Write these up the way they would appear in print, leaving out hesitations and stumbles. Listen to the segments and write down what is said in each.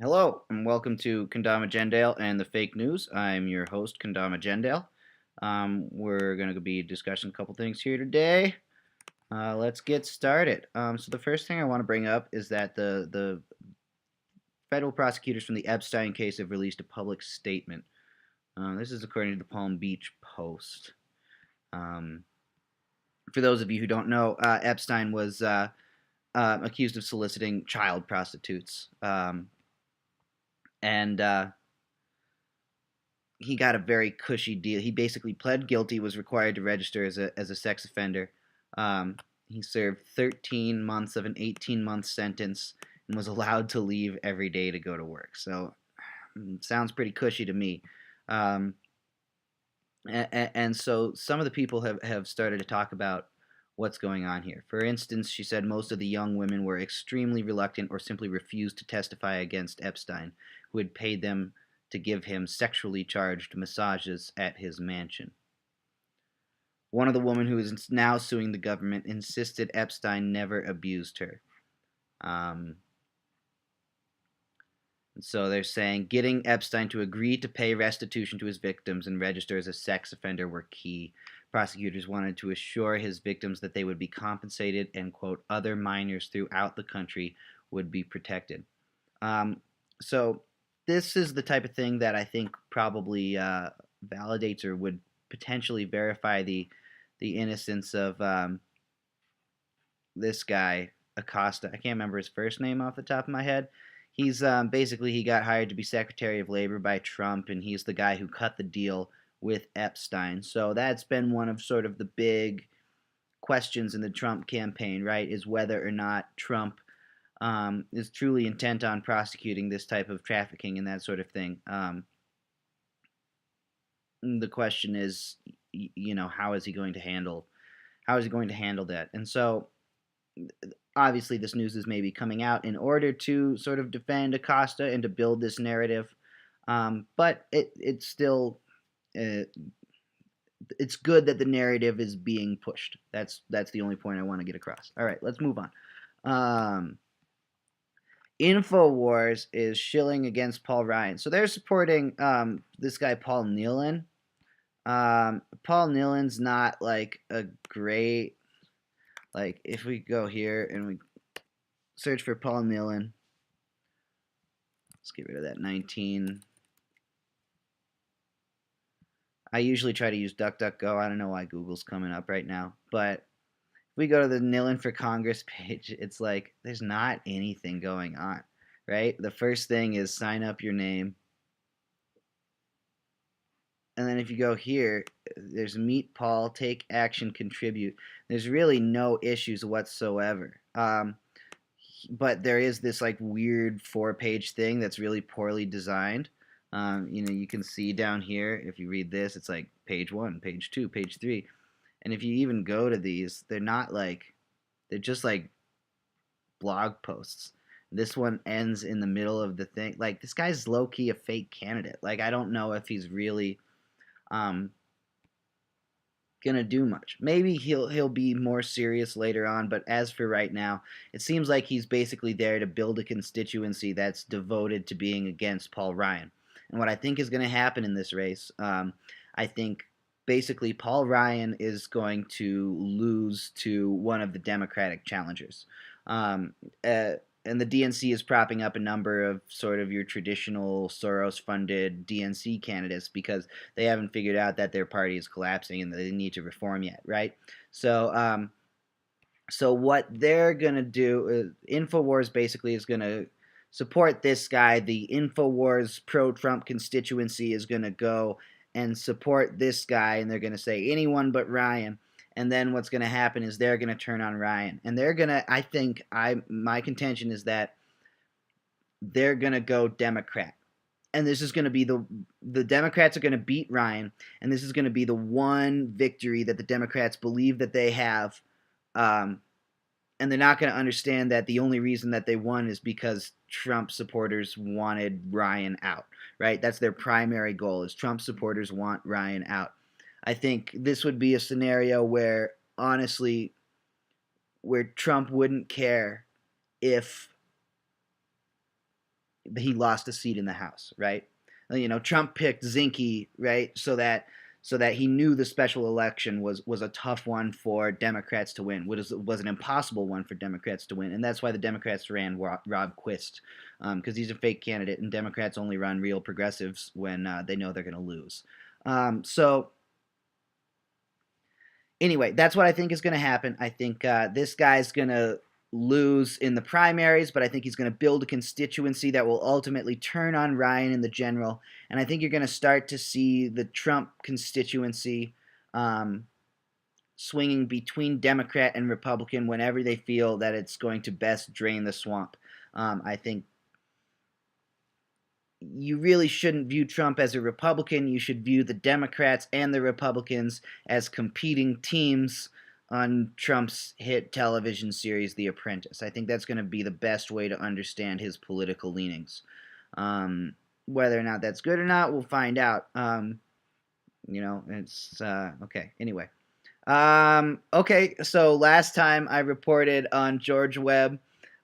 Hello, and welcome to Kendama Jendale and the Fake News. I'm your host, Kendama Jendale. We're going to be discussing a couple things here today. Let's get started. So the first thing I want to bring up is that the federal prosecutors from the Epstein case have released a public statement. This is according to the Palm Beach Post. Um, for those of you who don't know, Epstein was accused of soliciting child prostitutes. And He got a very cushy deal. He basically pled guilty, was required to register as a sex offender. He served 13 months of an 18-month sentence and was allowed to leave every day to go to work. So, sounds pretty cushy to me. Um, and so some of the people have started to talk about what's going on here. For instance, she said most of the young women were extremely reluctant or simply refused to testify against Epstein, who had paid them to give him sexually charged massages at his mansion. One of the women who is now suing the government insisted Epstein never abused her. Um, so they're saying getting Epstein to agree to pay restitution to his victims and register as a sex offender were key. Prosecutors wanted to assure his victims that they would be compensated and, quote, other minors throughout the country would be protected. So this is the type of thing that I think probably validates or would potentially verify the innocence of this guy Acosta. I can't remember his first name off the top of my head. He's basically he got hired to be Secretary of Labor by Trump, and he's the guy who cut the deal with Epstein. So that's been one of sort of the big questions in the Trump campaign, right? Is whether or not Trump is truly intent on prosecuting this type of trafficking and that sort of thing. The question is, how is he going to handle that? And so obviously this news is maybe coming out in order to sort of defend Acosta and to build this narrative. But it's still it's good that the narrative is being pushed. That's the only point I want to get across. All right, let's move on. Infowars is shilling against Paul Ryan, so they're supporting this guy Paul Nehlen. Paul Nehlen's not like a great, like, if we go here and we search for Paul Nehlen, let's get rid of that 19. I usually try to use DuckDuckGo. I don't know why Google's coming up right now, but if we go to the Nehlen for Congress page, it's like there's not anything going on, right? The first thing is sign up your name. And then if you go here, there's meet Paul, take action, contribute. There's really no issues whatsoever. But there is this like weird 4-page thing that's really poorly designed. You can see down here, if you read this, it's like page 1, page 2, page 3. And if you even go to these, they're just like blog posts. This one ends in the middle of the thing. Like, this guy's low-key a fake candidate. Like, I don't know if he's really gonna do much. Maybe he'll be more serious later on, but as for right now, it seems like he's basically there to build a constituency that's devoted to being against Paul Ryan. And what I think is going to happen in this race, I think basically Paul Ryan is going to lose to one of the Democratic challengers. Um, uh, and the DNC is propping up a number of sort of your traditional Soros-funded DNC candidates because they haven't figured out that their party is collapsing and they need to reform yet, right? So what they're gonna do, Infowars basically is gonna support this guy. The Infowars pro-Trump constituency is gonna go and support this guy, and they're gonna say anyone but Ryan. And then what's going to happen is they're going to turn on Ryan, and they're going to. My contention is that they're going to go Democrat, and this is going to be the Democrats are going to beat Ryan, and this is going to be the one victory that the Democrats believe that they have, and they're not going to understand that the only reason that they won is because Trump supporters wanted Ryan out, right? That's their primary goal, is Trump supporters want Ryan out. I think this would be a scenario where, honestly, where Trump wouldn't care if he lost a seat in the House, right? Trump picked Zinke, right, so that he knew the special election was a tough one for Democrats to win. Was an impossible one for Democrats to win, and that's why the Democrats ran Rob Quist, because he's a fake candidate, and Democrats only run real progressives when they know they're going to lose. So anyway, that's what I think is going to happen. I think this guy's going to lose in the primaries, but I think he's going to build a constituency that will ultimately turn on Ryan in the general. And I think you're going to start to see the Trump constituency swinging between Democrat and Republican whenever they feel that it's going to best drain the swamp. I think you really shouldn't view Trump as a Republican. You should view the Democrats and the Republicans as competing teams on Trump's hit television series, The Apprentice. I think that's going to be the best way to understand his political leanings. Whether or not that's good or not, we'll find out. It's okay. Anyway. Okay, so last time I reported on George Webb.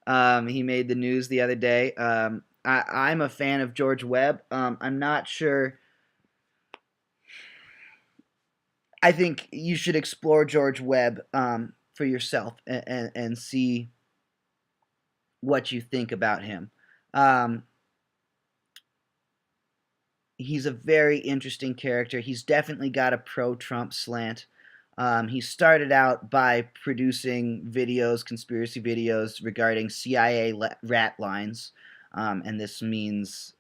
He made the news the other day. I'm a fan of George Webb. I'm not sure. I think you should explore George Webb for yourself and see what you think about him. He's a very interesting character. He's definitely got a pro-Trump slant. He started out by producing videos, conspiracy videos regarding CIA rat lines. And this means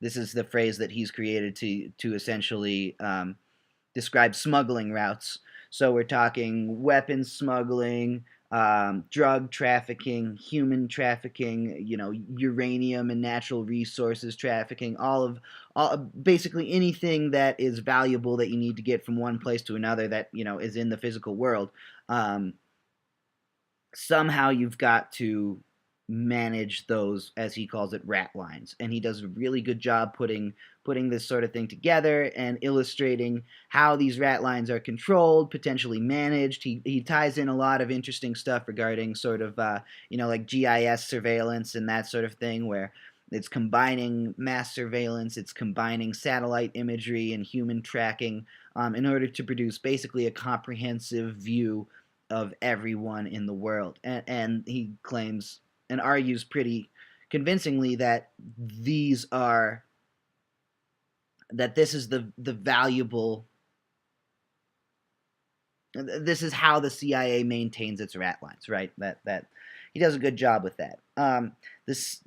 this is the phrase that he's created to essentially describe smuggling routes. So we're talking weapons smuggling, drug trafficking, human trafficking, uranium and natural resources trafficking, all basically anything that is valuable that you need to get from one place to another that is in the physical world. Somehow you've got to manage those, as he calls it, rat lines, and he does a really good job putting this sort of thing together and illustrating how these rat lines are controlled, potentially managed. He ties in a lot of interesting stuff regarding sort of like GIS surveillance and that sort of thing, where it's combining mass surveillance, it's combining satellite imagery and human tracking in order to produce basically a comprehensive view of everyone in the world. And he claims and argues pretty convincingly that this is the valuable. This is how the CIA maintains its rat lines, right? That he does a good job with that. This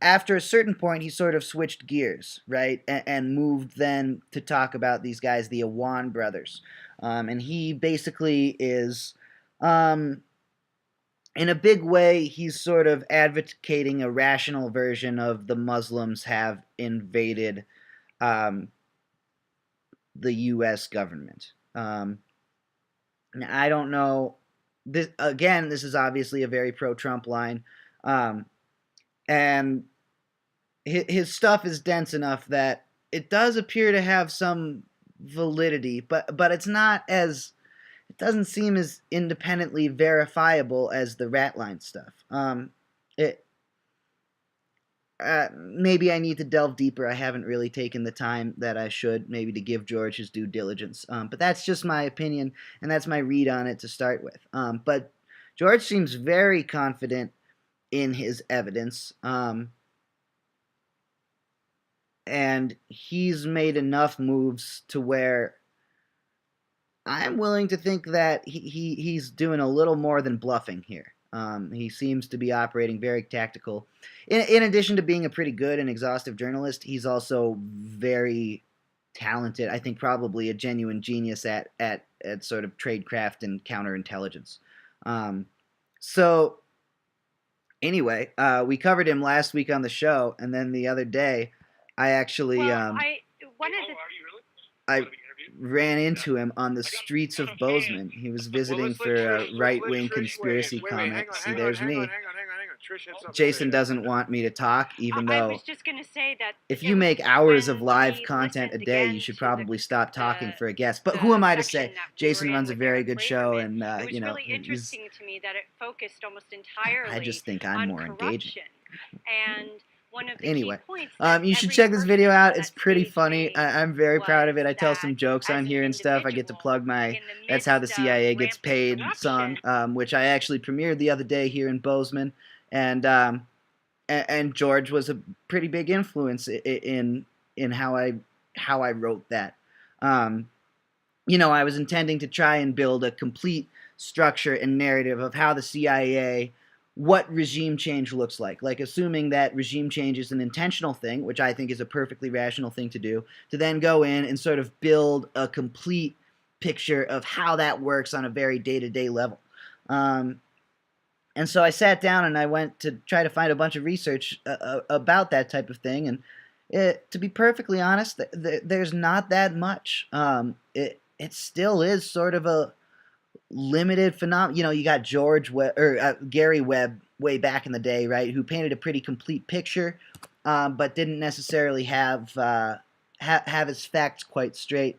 After a certain point, he sort of switched gears, right, and moved then to talk about these guys, the Awan brothers, and he basically is. In a big way, he's sort of advocating a rational version of the Muslims have invaded the U.S. government. Now, I don't know. This is obviously a very pro-Trump line, and his stuff is dense enough that it does appear to have some validity, but it's not as. It doesn't seem as independently verifiable as the Ratline stuff. Maybe I need to delve deeper. I haven't really taken the time that I should, maybe to give George his due diligence. But that's just my opinion, and that's my read on it to start with. But George seems very confident in his evidence, and he's made enough moves to where I'm willing to think that he's doing a little more than bluffing here. He seems to be operating very tactical. In addition to being a pretty good and exhaustive journalist, he's also very talented. I think probably a genuine genius at sort of tradecraft and counterintelligence. So anyway, we covered him last week on the show, and then the other day, I actually I ran into him on the streets of Bozeman. He was visiting for a right-wing conspiracy comment. See, there's me. Jason doesn't want me to talk, even though I was just going to say that if you make hours of live content a day, you should probably stop talking for a guest. But who am I to say? Jason runs a very good show, and it was really interesting to me that it focused almost entirely I just think I'm more engaging. And Anyway, you should check this video out. It's pretty funny. I'm very proud of it. I tell some jokes on here and stuff. I get to plug my "That's How the CIA Gets Paid" song, which I actually premiered the other day here in Bozeman, and George was a pretty big influence in how I wrote that. I was intending to try and build a complete structure and narrative of how the CIA, what regime change looks like assuming that regime change is an intentional thing, which I think is a perfectly rational thing to do, to then go in and sort of build a complete picture of how that works on a very day-to-day level. And so I sat down and I went to try to find a bunch of research about that type of thing, and to be perfectly honest, there's not that much. It still is sort of a limited phenomenon. You got Gary Webb way back in the day, right, who painted a pretty complete picture, but didn't necessarily have his facts quite straight.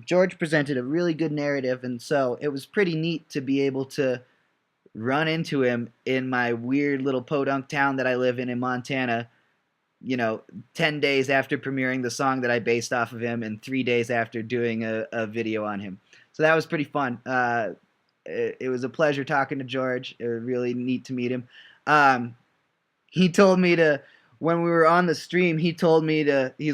George presented a really good narrative, and so it was pretty neat to be able to run into him in my weird little podunk town that I live in Montana, 10 days after premiering the song that I based off of him and 3 days after doing a video on him. So that was pretty fun. It was a pleasure talking to George. It was really neat to meet him. He told me when we were on the stream, he's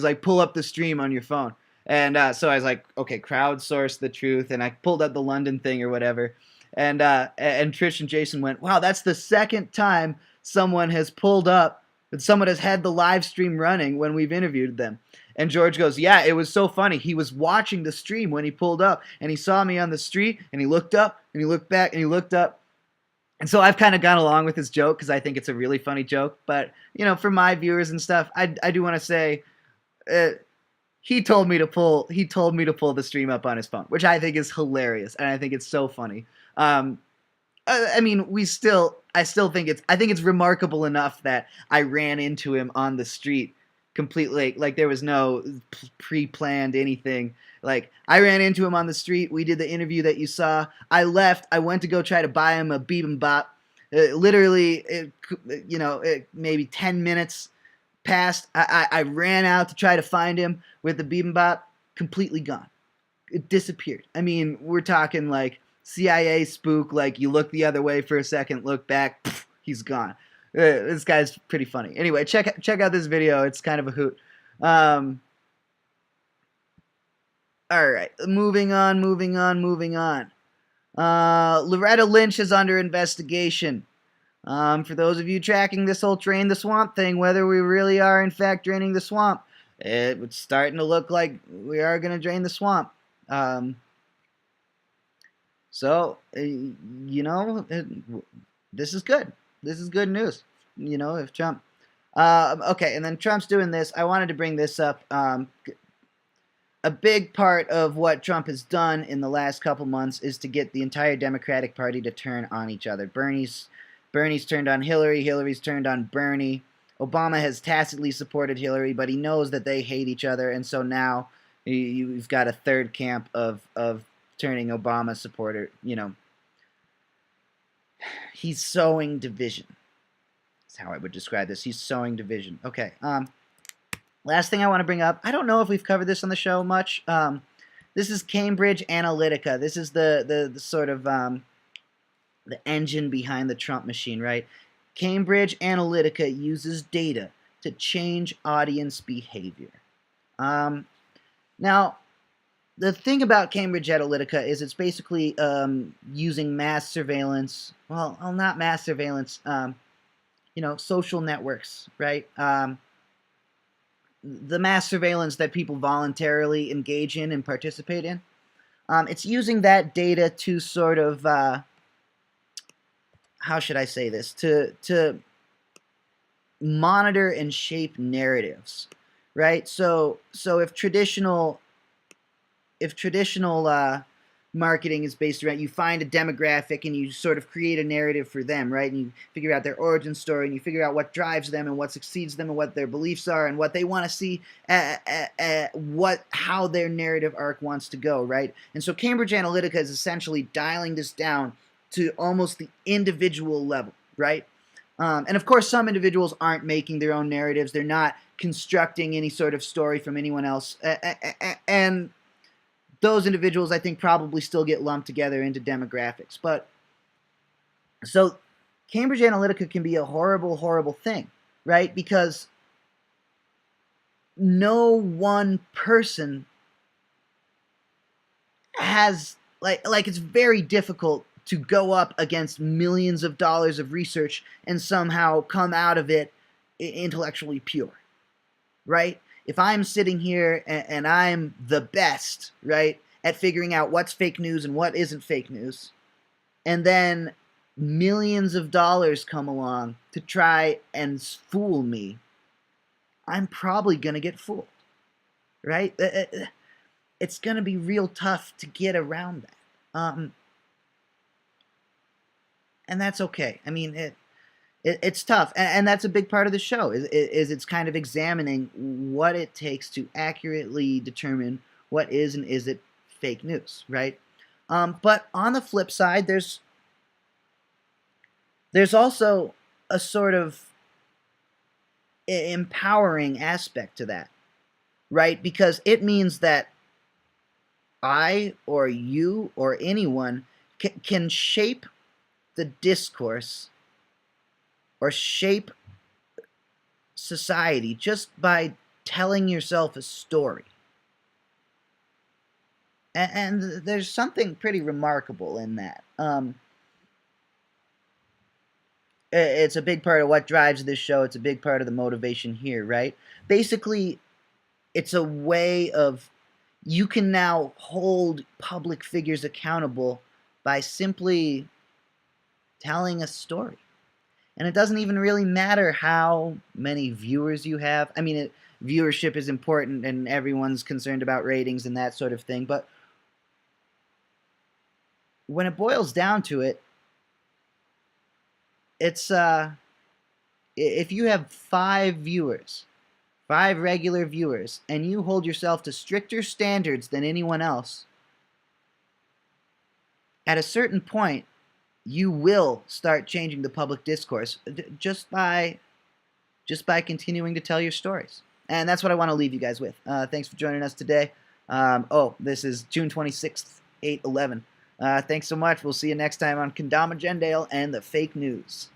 like, pull up the stream on your phone. And so I was like, okay, crowdsource the truth. And I pulled up the London thing or whatever. And Trish and Jason went, wow, that's the second time someone has had the live stream running when we've interviewed them. And George goes, yeah, it was so funny. He was watching the stream when he pulled up, and he saw me on the street, and he looked up, and he looked back, and he looked up. And so I've kind of gone along with his joke because I think it's a really funny joke. But, for my viewers and stuff, I do want to say he told me to pull the stream up on his phone, which I think is hilarious, and I think it's so funny. I still think it's remarkable enough that I ran into him on the street completely, like there was no pre-planned anything. Like, I ran into him on the street. We did the interview that you saw. I left. I went to go try to buy him a bibimbap. Maybe 10 minutes passed. I ran out to try to find him with the bibimbap. Completely gone. It disappeared. I mean, we're talking like CIA spook, like you look the other way for a second, look back, pff, he's gone. This guy's pretty funny. Anyway, check out this video. It's kind of a hoot. All right, moving on. Loretta Lynch is under investigation. For those of you tracking this whole drain the swamp thing, whether we really are in fact draining the swamp, it's starting to look like we are going to drain the swamp. So, this is good. This is good news, if Trump... okay, and then Trump's doing this. I wanted to bring this up. A big part of what Trump has done in the last couple months is to get the entire Democratic Party to turn on each other. Bernie's turned on Hillary. Hillary's turned on Bernie. Obama has tacitly supported Hillary, but he knows that they hate each other, and so now you've got a third camp of turning Obama supporter. He's sowing division. That's how I would describe this. He's sowing division. Okay. Last thing I want to bring up. I don't know if we've covered this on the show much. This is Cambridge Analytica. This is the sort of the engine behind the Trump machine, right? Cambridge Analytica uses data to change audience behavior. Now, the thing about Cambridge Analytica is it's basically using mass surveillance. Well, not mass surveillance. Social networks, right? The mass surveillance that people voluntarily engage in and participate in. It's using that data to sort of, how should I say this? To monitor and shape narratives, right? So if traditional marketing is based around, you find a demographic and you sort of create a narrative for them, right? And you figure out their origin story and you figure out what drives them and what succeeds them and what their beliefs are and what they want to see, how their narrative arc wants to go, right? And so Cambridge Analytica is essentially dialing this down to almost the individual level, right? And of course, some individuals aren't making their own narratives. They're not constructing any sort of story from anyone else. And those individuals, I think, probably still get lumped together into demographics. But so Cambridge Analytica can be a horrible, horrible thing, right? Because no one person has like it's very difficult to go up against millions of dollars of research and somehow come out of it intellectually pure, right? If I'm sitting here and I'm the best, right, at figuring out what's fake news and what isn't fake news, and then millions of dollars come along to try and fool me, I'm probably going to get fooled, right? It's going to be real tough to get around that. And that's okay. I mean, it's tough, and that's a big part of the show. Is it's kind of examining what it takes to accurately determine what is and isn't fake news, right? But on the flip side, there's also a sort of empowering aspect to that, right? Because it means that I or you or anyone can shape the discourse or shape society just by telling yourself a story. And there's something pretty remarkable in that. It's a big part of what drives this show. It's a big part of the motivation here, right? Basically, it's a way of you can now hold public figures accountable by simply telling a story. And it doesn't even really matter how many viewers you have. I mean, viewership is important and everyone's concerned about ratings and that sort of thing. But when it boils down to it, it's if you have 5 viewers, 5 regular viewers, and you hold yourself to stricter standards than anyone else, at a certain point, you will start changing the public discourse just by continuing to tell your stories. And that's what I want to leave you guys with. Thanks for joining us today. This is June 26th, 8/11. Thanks so much. We'll see you next time on Kendama Jendale and the Fake News.